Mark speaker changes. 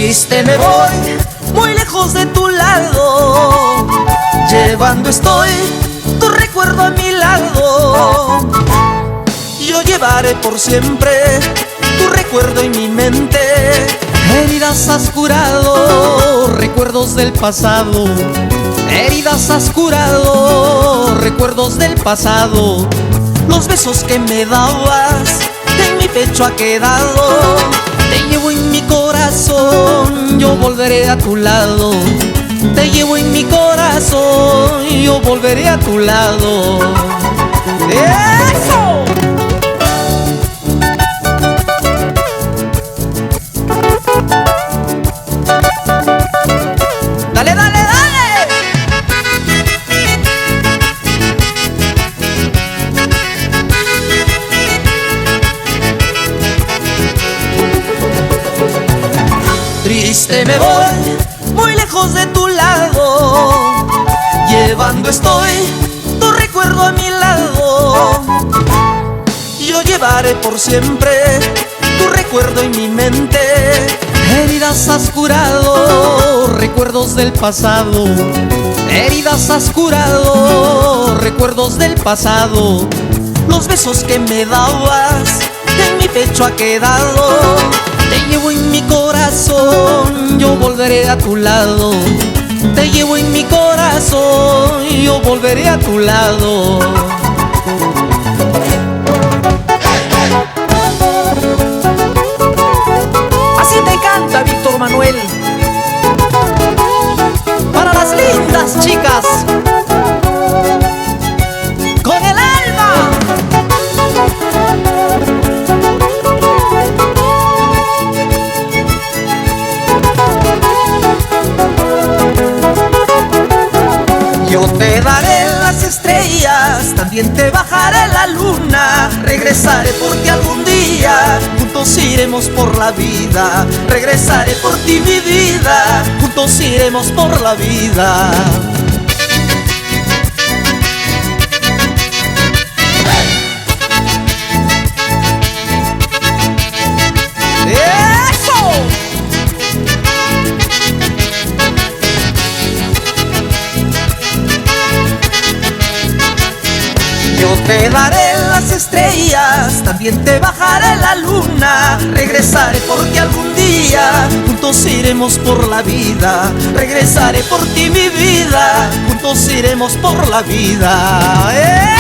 Speaker 1: Triste me voy, muy lejos de tu lado, llevando estoy tu recuerdo a mi lado. Yo llevaré por siempre tu recuerdo en mi mente. Heridas has curado, recuerdos del pasado. Heridas has curado, recuerdos del pasado. Los besos que me dabas en mi pecho ha quedado. Te llevo en mi corazón, yo volveré a tu lado. Te llevo en mi corazón, yo volveré a tu lado. ¡Eso! ¡Dale, dale, dale! Triste me voy, muy lejos de tu lado, llevando estoy tu recuerdo a mi lado. Yo llevaré por siempre tu recuerdo en mi mente. Heridas has curado, recuerdos del pasado. Heridas has curado, recuerdos del pasado. Los besos que me dabas en mi pecho ha quedado. Te llevo en mi corazón, yo volveré a tu lado. Te llevo en mi corazón, yo volveré a tu lado. Así te canta Víctor Manuel, para las lindas chicas, con el alma. Yo te daré las estrellas, también te bajaré la luna. Regresaré por ti algún día, juntos iremos por la vida. Regresaré por ti mi vida, juntos iremos por la vida. Yo te daré las estrellas, también te bajaré la luna. Regresaré por ti algún día, juntos iremos por la vida. Regresaré por ti mi vida, juntos iremos por la vida.